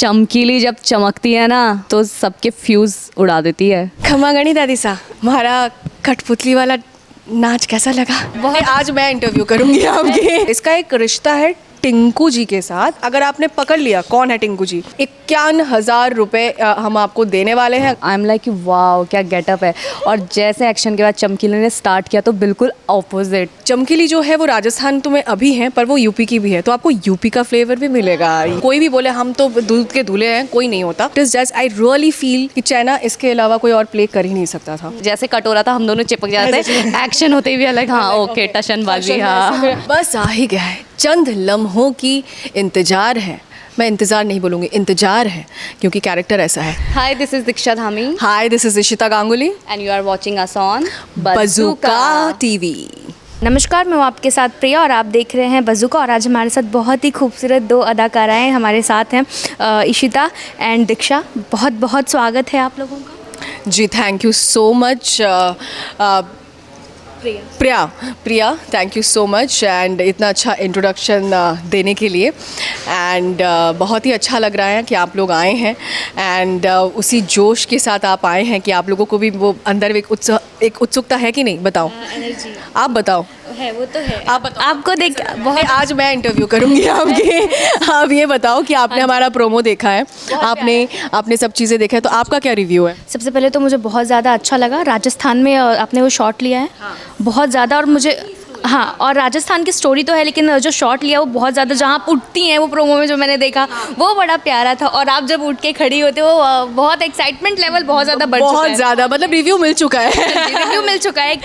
चमकीली जब चमकती है ना तो सबके फ्यूज उड़ा देती है। खम्मा गणी दादी सा, हमारा कठपुतली वाला नाच कैसा लगा? बहुत आज मैं इंटरव्यू करूंगी आपके। इसका एक रिश्ता है टिंकू जी के साथ। अगर आपने पकड़ लिया कौन है टिंकू जी, 51,000 रुपए हम आपको देने वाले हैं। आई एम लाइक वाओ क्या गेटअप है। और जैसे एक्शन के बाद चमकीली ने स्टार्ट किया तो बिल्कुल ऑपोजिट। चमकीली जो है वो राजस्थान तो में अभी है, पर वो यूपी की भी है, तो आपको यूपी का फ्लेवर भी मिलेगा। कोई भी बोले हम तो दूध के दूल्हे हैं, कोई नहीं होता। It is just I really feel कि चैना इसके अलावा कोई और प्ले कर ही नहीं सकता था। जैसे कटोरा था हम दोनों चिपक जाते, एक्शन होते भी अलग। हाँ ओके टशनबाजी। हाँ बस आ ही गया है, चंद लम्हों की इंतजार है। मैं इंतजार नहीं बोलूँगी, इंतजार है, क्योंकि कैरेक्टर ऐसा है। Hi this is Diksha Dhami hi this is Ishita Ganguly and you are watching us on Bazooka TV. नमस्कार, मैं हूँ आपके साथ प्रिया और आप देख रहे हैं बज़ूका। और आज हमारे साथ बहुत ही खूबसूरत दो अदाकाराएँ हमारे साथ हैं, इशिता एंड दीक्षा। बहुत बहुत स्वागत है आप लोगों का। जी thank you so much Priya thank you so much and इतना अच्छा इंट्रोडक्शन देने के लिए। एंड बहुत ही अच्छा लग रहा है कि आप लोग आए हैं एंड उसी जोश के साथ आप आए हैं कि आप लोगों को भी वो अंदर एक उत्सुकता है कि नहीं? बताओ एनर्जी आप बताओ। है, वो तो है। आप बताओ। आपको देख बहुत आज मैं इंटरव्यू करूंगी आपके। आप ये बताओ कि आपने हमारा प्रोमो देखा है, आपने सब चीज़ें देखा है, तो आपका क्या रिव्यू है? सबसे पहले तो मुझे बहुत ज़्यादा अच्छा लगा। राजस्थान में आपने वो शॉट लिया है, बहुत ज़्यादा। और मुझे और राजस्थान की स्टोरी तो है, लेकिन जो शॉट लिया वो बहुत ज़्यादा, जहाँ आप उठती हैं वो प्रोमो में जो मैंने देखा वो बड़ा प्यारा था। और आप जब उठ के खड़ी होते हो बहुत एक्साइटमेंट लेवल बहुत ज़्यादा बढ़ चुका है। बहुत ज़्यादा, मतलब रिव्यू मिल चुका है। रिव्यू मिल चुका है।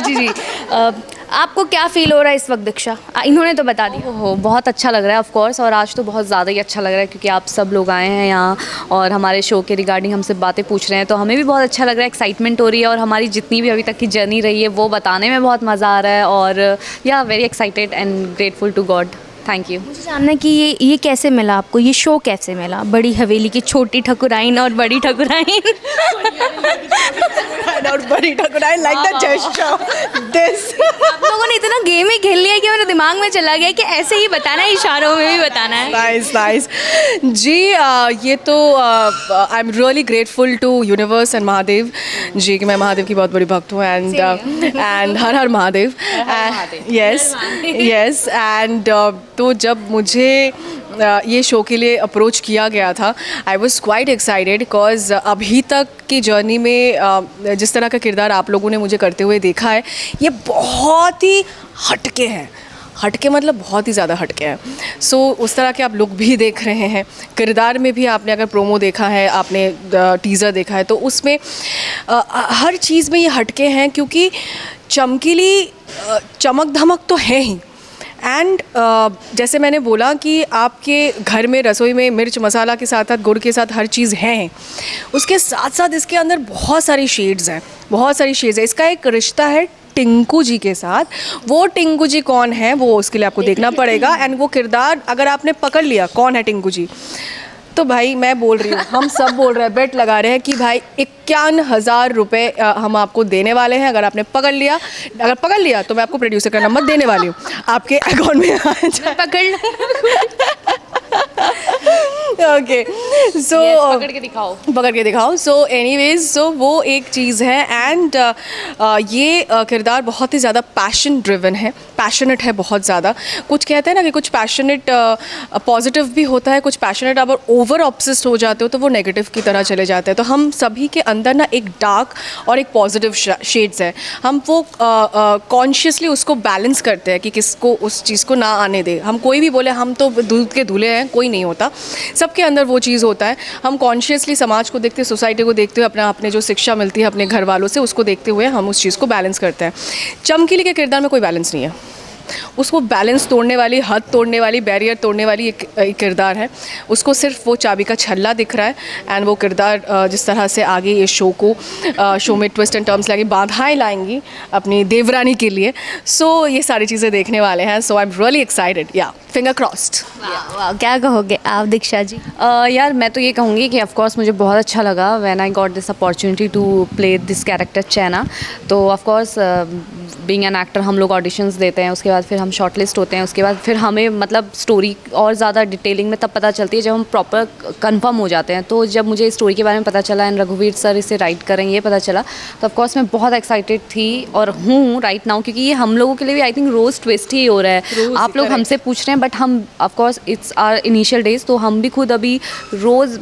जी आपको क्या फील हो रहा है इस वक्त दीक्षा? इन्होंने तो बता दी। हो बहुत अच्छा लग रहा है ऑफ कोर्स, और आज तो बहुत ज़्यादा ही अच्छा लग रहा है क्योंकि आप सब लोग आए हैं यहाँ और हमारे शो के रिगार्डिंग हमसे बातें पूछ रहे हैं, तो हमें भी बहुत अच्छा लग रहा है, एक्साइटमेंट हो रही है। और हमारी जितनी भी अभी तक की जर्नी रही है वो बताने में बहुत मज़ा आ रहा है। और yeah very excited and grateful to God. Thank you. मुझे जानना है कि ये कैसे मिला आपको, ये शो कैसे मिला? बड़ी हवेली की छोटी ठकुराइन और बड़ी ठकुराइन और बड़ी ठकुराइन लाइक द जेस्चर दिस। आप लोगों ने इतना गेम ही खेल लिया कि मेरे दिमाग में चला गया कि ऐसे ही बताना है, इशारों में भी बताना है। नाइस जी। ये तो I am really grateful to universe and Mahadev ji, कि मैं महादेव की बहुत बड़ी भक्त हूँ। एंड हर हर महादेव। यस एंड तो जब मुझे ये शो के लिए अप्रोच किया गया था, I was quite excited because अभी तक की जर्नी में जिस तरह का किरदार आप लोगों ने मुझे करते हुए देखा है, ये बहुत ही हटके हैं। हटके मतलब बहुत ही ज़्यादा हटके हैं। सो उस तरह के आप लोग भी देख रहे हैं। किरदार में भी आपने अगर प्रोमो देखा है, आपने टीज़र देखा है, तो उसमें हर चीज़ में ये हटके हैं, क्योंकि चमकीली चमक धमक तो है ही। एंड जैसे मैंने बोला कि आपके घर में रसोई में मिर्च मसाला के साथ साथ गुड़ के साथ हर चीज़ है, उसके साथ साथ इसके अंदर बहुत सारी शेड्स हैं, बहुत सारी शेड्स हैं। इसका एक रिश्ता है टिंकू जी के साथ। वो टिंकू जी कौन है वो उसके लिए आपको देखना पड़ेगा। एंड वो किरदार अगर आपने पकड़ लिया कौन है टिंकू जी, तो भाई मैं बोल रही हूँ, हम सब बोल रहे हैं, बेट लगा रहे हैं कि भाई 51,000 रुपए हम आपको देने वाले हैं। अगर आपने पकड़ लिया तो मैं आपको प्रोड्यूसर का नंबर देने वाली हूँ, आपके अकाउंट में आ जाए। पकड़ लो। ओके सो पकड़ के दिखाओ। सो एनीवेज, सो वो एक चीज़ है। एंड ये किरदार बहुत ही ज़्यादा पैशन ड्रिवन है, पैशनेट है बहुत ज़्यादा। कुछ कहते हैं ना कि कुछ पैशनेट पॉजिटिव भी होता है, कुछ पैशनेट अगर ओवर ऑब्सेस्ड हो जाते हो तो वो नेगेटिव की तरह चले जाते हैं। तो हम सभी के अंदर ना एक डार्क और एक पॉजिटिव शेड्स है। हम वो कॉन्शियसली उसको बैलेंस करते हैं कि किसको उस चीज़ को ना आने दे। हम कोई भी बोले हम तो दूध के दूल्हे हैं, कोई नहीं होता। सबके अंदर वो चीज़ होता है। हम कॉन्शियसली समाज को देखते, सोसाइटी को देखते हुए, अपने जो शिक्षा मिलती है अपने घर वालों से, उसको देखते हुए हम उस चीज़ को बैलेंस करते हैं। चमकीली के किरदार में कोई बैलेंस नहीं है। उसको बैलेंस तोड़ने वाली, हद तोड़ने वाली, बैरियर तोड़ने वाली एक किरदार है। उसको सिर्फ वो चाबी का छल्ला दिख रहा है। एंड वो किरदार जिस तरह से आगे ये शो में ट्विस्ट एंड टर्म्स लाएंगी, बाधाएं लाएंगी अपनी देवरानी के लिए। सो ये सारी चीज़ें देखने वाले हैं। सो आई एम रियली एक्साइटेड, या फिंगर क्रॉस्ड। क्या कहोगे आप दीक्षा जी? यार मैं तो ये कहूँगी कि ऑफ कोर्स मुझे बहुत अच्छा लगा when I got this opportunity to play this character Chaina. तो of course being an actor हम लोग ऑडिशंस देते हैं, उसके बाद बाद फिर हम शॉर्ट लिस्ट होते हैं, उसके बाद फिर हमें मतलब स्टोरी और ज़्यादा डिटेलिंग में तब पता चलती है जब हम प्रॉपर कंफर्म हो जाते हैं। तो जब मुझे स्टोरी के बारे में पता चला एंड रघुवीर सर इसे राइट करेंगे ये पता चला, तो ऑफकोर्स मैं बहुत एक्साइटेड थी और हूँ राइट नाउ, क्योंकि ये हम लोगों के लिए भी आई थिंक रोज़ ट्विस्ट ही हो रहा है। आप लोग हमसे पूछ रहे हैं बट हम of course it's our initial days, तो हम भी खुद अभी रोज़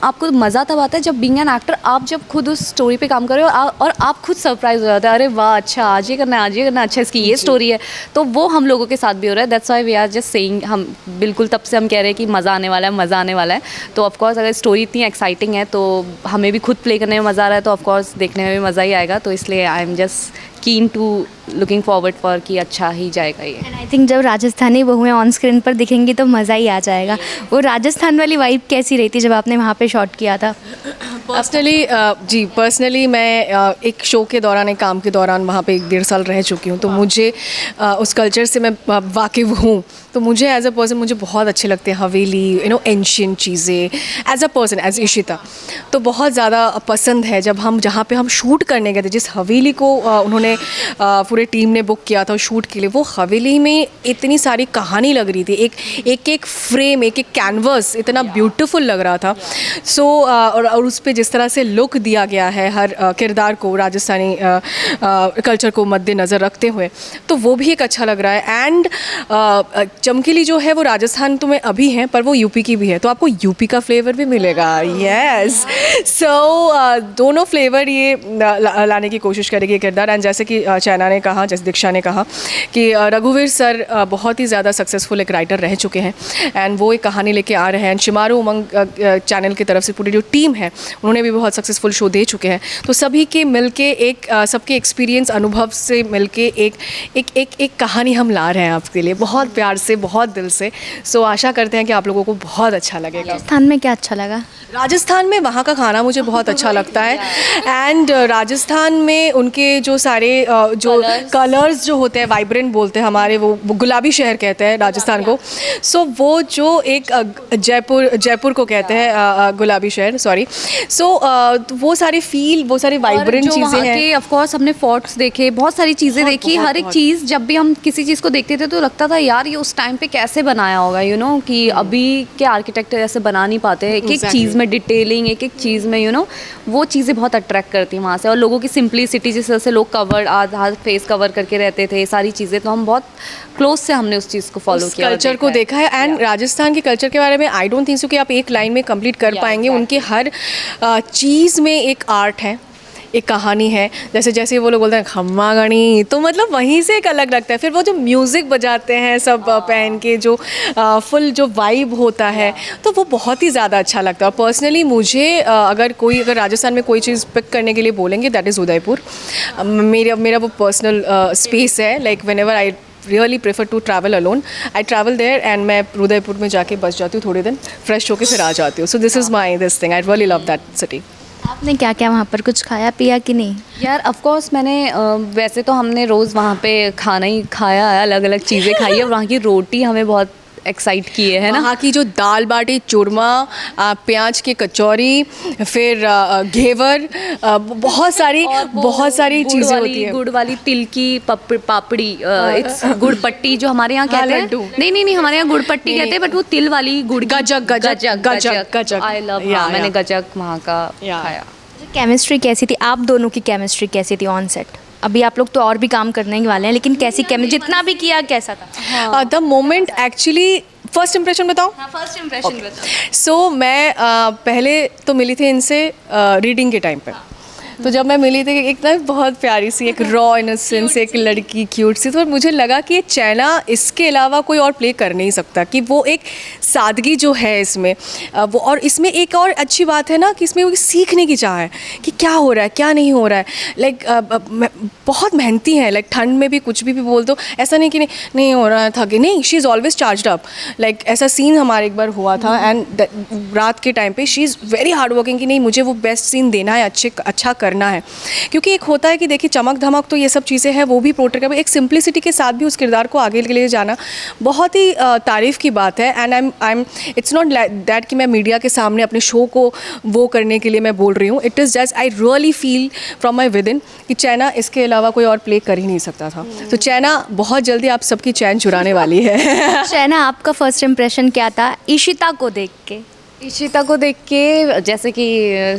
आपको मज़ा तब आता है जब बीइंग एन एक्टर आप जब खुद उस स्टोरी पे काम कर रहे हो और आप खुद सरप्राइज हो जाते हैं, अरे वाह अच्छा आज ये करना है, आज ये करना है, अच्छा इसकी ये स्टोरी है। तो वो हम लोगों के साथ भी हो रहा है। That's why we are just saying, हम बिल्कुल तब से हम कह रहे हैं कि मज़ा आने वाला है, मज़ा आने वाला है। तो ऑफकोर्स अगर स्टोरी इतनी एक्साइटिंग है तो हमें भी खुद प्ले करने में मज़ा आ रहा है, तो ऑफकोर्स देखने में भी मज़ा ही आएगा। तो इसलिए I am just keen to looking forward for कि अच्छा ही जाएगा ये। एंड आई थिंक जब राजस्थानी बहुएं ऑन स्क्रीन पर दिखेंगी तो मज़ा ही आ जाएगा। वो राजस्थान वाली वाइब कैसी रही थी जब आपने वहाँ पे शॉट किया था? पर्सनली मैं एक शो के दौरान, एक काम के दौरान वहाँ पे 1.5 साल रह चुकी हूँ, तो मुझे उस कल्चर से मैं वाकिफ़ हूँ। तो मुझे एज अ पर्सन मुझे बहुत अच्छे लगते हैं हवेली, एंशियंट चीज़ें। As a person, as Ishita, तो बहुत ज़्यादा पसंद है। जब हम जहाँ पे हम शूट करने गए थे, जिस हवेली को उन्होंने पूरे टीम ने बुक किया था शूट के लिए, वो हवेली में इतनी सारी कहानी लग रही थी, एक फ्रेम, एक कैनवस इतना ब्यूटीफुल लग रहा था। सो और उस पर जिस तरह से लुक दिया गया है हर किरदार को, राजस्थानी कल्चर को मद्देनज़र रखते हुए, तो वो भी एक अच्छा लग रहा है। एंड चमकीली जो है वो राजस्थान तो में अभी है, पर वो यूपी की भी है, तो आपको यूपी का फ्लेवर भी मिलेगा। यस, सो दोनों फ्लेवर ये लाने की कोशिश करेगी किरदार। एंड जैसे कि चैना ने कहा, जैसे दीक्षा ने कहा कि रघुवीर सर बहुत ही ज़्यादा सक्सेसफुल एक राइटर रह चुके हैं एंड वो एक कहानी लेके आ रहे हैं। एंड शिमारू उमंग चैनल की तरफ से पूरी जो टीम है उन्होंने भी बहुत सक्सेसफुल शो दे चुके हैं। तो सभी के मिलके एक सबके एक्सपीरियंस, अनुभव से मिलके एक कहानी हम ला रहे हैं आपके लिए, बहुत प्यार से, बहुत दिल से। सो आशा करते हैं कि आप लोगों को बहुत अच्छा लगेगा। राजस्थान में क्या अच्छा लगा? राजस्थान में वहाँ का खाना मुझे बहुत अच्छा लगता है। एंड राजस्थान में उनके जो सारे जो कलर्स जो होते हैं, वाइब्रेंट बोलते हैं हमारे, वो गुलाबी शहर कहते हैं राजस्थान को। सो वो जो एक जयपुर को कहते हैं गुलाबी शहर, सॉरी। सो वो सारी फील, वो सारी वाइब्रेंट चीज़ें हैं। ऑफ कोर्स हमने फोर्ट्स देखे, बहुत सारी चीज़ें देखी। हर एक चीज़ जब भी हम किसी चीज़ को देखते थे तो लगता था यार ये उस टाइम पे कैसे बनाया होगा, कि अभी के आर्किटेक्ट ऐसे बना नहीं पाते। एक एक चीज़ में डिटेलिंग, एक एक चीज़ में वो चीज़ें बहुत अट्रैक्ट करती हैं वहाँ से। और लोगों की सिंप्लिसिटी, जिस तरह से लोग कवर आधा फेस कवर करके रहते थे, सारी चीज़ें, तो हम बहुत क्लोज से हमने उस चीज़ को फॉलो किया, कल्चर को देखा है। एंड राजस्थान के कल्चर के बारे में आई डोंट थिंक सो कि आप एक लाइन में कंप्लीट कर पाएंगे। उनके हर चीज़ में एक आर्ट है, एक कहानी है। जैसे जैसे वो लोग बोलते हैं खम्मा गणी, तो मतलब वहीं से एक अलग लगता है। फिर वो जो म्यूज़िक बजाते हैं सब पहन के, जो फुल जो वाइब होता है, तो वो बहुत ही ज़्यादा अच्छा लगता है। और पर्सनली मुझे अगर राजस्थान में कोई चीज़ पिक करने के लिए बोलेंगे, दैट इज़ उदयपुर। मेरा वो पर्सनल स्पेस है। Like whenever I really prefer to travel alone, I travel there and मैं उदयपुर में जाके बस जाती हूँ थोड़े दिन, फ्रेश होके फिर आ जाती हूँ। So this is my this thing, I really love that city. आपने क्या क्या वहाँ पर कुछ खाया पिया कि नहीं? यार ऑफ कोर्स मैंने वैसे तो हमने रोज़ वहाँ पे खाना ही खाया है, अलग अलग चीज़ें खाई है। वहाँ की रोटी हमें बहुत एक्साइट किए है ना। वहाँ की जो दाल बाटी चूरमा, प्याज की कचौरी, फिर घेवर, बहुत सारी चीज़ें होती है। गुड़ वाली तिल की पापड़ी, इट्स गुड़ पट्टी जो हमारे यहाँ कहते हैं। नहीं हमारे यहाँ गुड़ पट्टी कहते हैं, बट वो तिल वाली गुड़, गजक। I love. मैंने गजक वहाँ का खाया। केमिस्ट्री कैसी थी? आप दोनों की केमिस्ट्री कैसी थी ऑन सेट? अभी आप लोग तो और भी काम करने वाले हैं, लेकिन कैसी केमिस्ट्री, जितना भी किया कैसा था? The moment actually, first impression बताओ। फर्स्ट इम्प्रेशन बताओ। सो मैं पहले तो मिली थी इनसे रीडिंग के टाइम पे। तो जब मैं मिली थी, एक ना बहुत प्यारी सी, एक रॉ इनोसेंस, एक लड़की क्यूट सी, तो मुझे लगा कि ये चैना इसके अलावा कोई और प्ले कर नहीं सकता। कि वो एक सादगी जो है इसमें, वो, और इसमें एक और अच्छी बात है ना कि इसमें वो सीखने की चाह है कि क्या हो रहा है, क्या नहीं हो रहा है। लाइक बहुत मेहनती है। लाइक ठंड में भी कुछ भी बोल दो, ऐसा नहीं कि नहीं हो रहा है, थके नहीं, she is always charged up. Like ऐसा सीन हमारे एक बार हुआ था एंड रात के टाइम पे she is very hard working कि नहीं मुझे वो बेस्ट सीन देना है, अच्छा करना है, क्योंकि एक होता है कि देखिए चमक धमक तो ये सब चीज़ें हैं वो भी पोर्ट्रे कर, एक सिंप्लिसिटी के साथ भी उस किरदार को आगे ले जाना बहुत ही तारीफ़ की बात है। And I am it's not that कि मैं मीडिया के सामने अपने शो को वो करने के लिए मैं बोल रही हूँ। It is just I really feel from my with in कि चैना इसके अलावा कोई और प्ले कर ही नहीं सकता था। तो चैना बहुत जल्दी आप सबकी चैन चुराने वाली है। शहना, आपका फर्स्ट इम्प्रेशन क्या था इशिता को देख के? इशिता को देख के जैसे कि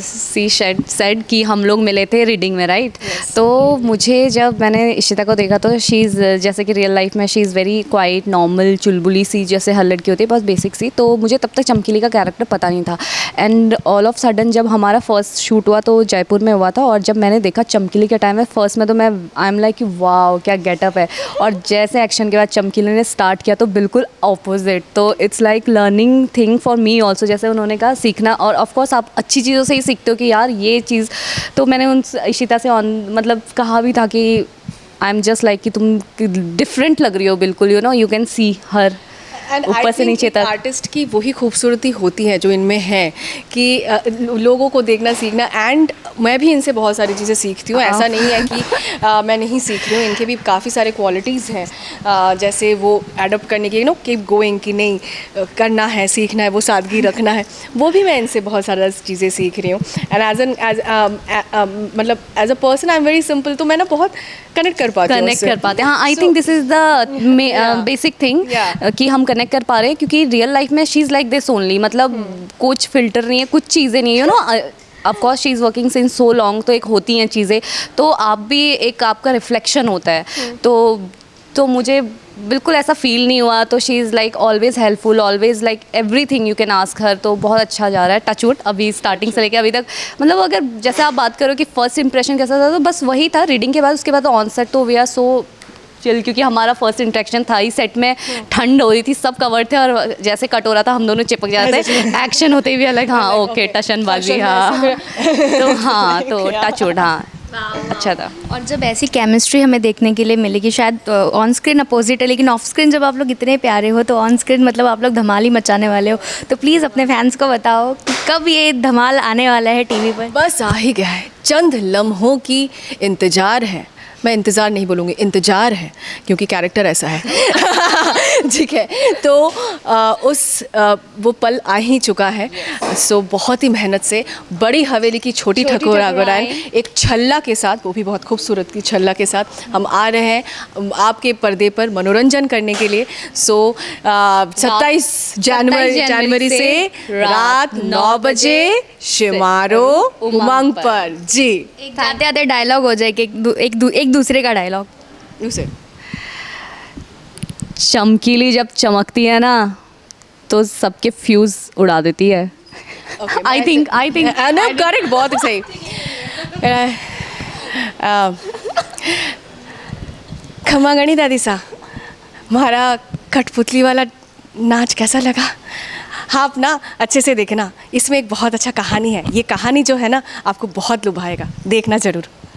सी सेड कि हम लोग मिले थे रीडिंग में, राइट? तो मुझे जब मैंने इशिता को देखा तो शी इज़, जैसे कि रियल लाइफ में she is very quite normal चुलबुली सी, जैसे हर लड़की होती है, बहुत बेसिक सी। तो मुझे तब तक चमकीली का कैरेक्टर पता नहीं था। एंड ऑल ऑफ सडन जब हमारा फर्स्ट शूट हुआ तो जयपुर में हुआ था, और जब मैंने देखा चमकीली के टाइम में फर्स्ट में, तो मैं आई एम लाइक वाओ क्या गेटअप है। और जैसे एक्शन के बाद चमकीली ने स्टार्ट किया तो बिल्कुल अपोजिट। तो it's like learning thing for me also, जैसे उन्होंने कहा सीखना। और ऑफ कोर्स आप अच्छी चीज़ों से ही सीखते हो कि यार ये चीज़। तो मैंने उन इशिता से मतलब कहा भी था कि आई एम जस्ट लाइक कि तुम डिफरेंट लग रही हो बिल्कुल, you know, you can see her ऊपर से नीचे तक। आर्टिस्ट की वही खूबसूरती होती है जो इनमें है कि लोगों को देखना सीखना। एंड मैं भी इनसे बहुत सारी चीज़ें सीखती हूँ, ऐसा नहीं है कि मैं नहीं सीख रही हूँ। इनके भी काफ़ी सारे क्वालिटीज़ हैं, जैसे वो एडप्ट करने की, कीप गोइंग, कि नहीं करना है, सीखना है, वो सादगी रखना है, वो भी मैं इनसे बहुत सारी चीज़ें सीख रही हूँ। एंड मतलब as a person I am very simple, तो मैं ना बहुत कनेक्ट कर पाते हैं। हाँ, I think this is the basic thing कि हम कनेक्ट कर पा रहे हैं, क्योंकि रियल लाइफ में she is like this only, मतलब कुछ फिल्टर नहीं है, कुछ चीज़ें नहीं है, you know. Of course she is working since so long, तो एक होती हैं चीज़ें, तो आप भी एक आपका रिफ्लेक्शन होता है। तो मुझे बिल्कुल ऐसा फील नहीं हुआ। तो she is like always helpful, always like everything you can ask her. तो बहुत अच्छा जा रहा है, टच वुड, अभी स्टार्टिंग से लेके अभी तक। मतलब अगर जैसे आप बात करो कि फर्स्ट इंप्रेशन कैसा था, तो बस वही था रीडिंग के बाद। उसके बाद ऑन सेट तो वी आर सो चिल, क्योंकि हमारा फर्स्ट इंटरेक्शन था ही। सेट में ठंड हो रही थी, सब कवर थे, और जैसे कट हो रहा था हम दोनों चिपक जाते, एक्शन होते भी अलग। हाँ ओके, टशन बाजी, हाँ। तो हाँ, तो टच वुड, हाँ अच्छा था। और जब ऐसी केमिस्ट्री हमें देखने के लिए मिलेगी, शायद ऑन स्क्रीन अपोजिट है, लेकिन ऑफ स्क्रीन जब आप लोग इतने प्यारे हो, तो ऑन स्क्रीन मतलब आप लोग धमाल ही मचाने वाले हो। तो प्लीज़ अपने फैंस को बताओ कि कब ये धमाल आने वाला है टीवी पर? बस आ ही गया है, चंद लम्हों की इंतज़ार है। मैं इंतज़ार नहीं बोलूँगी, इंतज़ार है, क्योंकि कैरेक्टर ऐसा है। ठीक है, तो वो पल आ ही चुका है। सो बहुत ही मेहनत से बड़ी हवेली की छोटी ठकुराइन एक छल्ला के साथ, वो भी बहुत खूबसूरत की छल्ला के साथ हम आ रहे हैं आपके पर्दे पर मनोरंजन करने के लिए। सो 27 जनवरी से रात 9 बजे शिमारो उमंग पर। जी, आते आते डायलॉग हो जाए कि एक दूसरे का डायलॉग। उसे चमकीली जब चमकती है ना, तो सबके फ्यूज उड़ा देती है। आई थिंक करेक्ट, बहुत सही। खम्मा गणी दादी सा, हमारा कठपुतली वाला नाच कैसा लगा? आप ना अच्छे से देखना, इसमें एक बहुत अच्छा कहानी है। ये कहानी जो है ना, आपको बहुत लुभाएगा, देखना ज़रूर।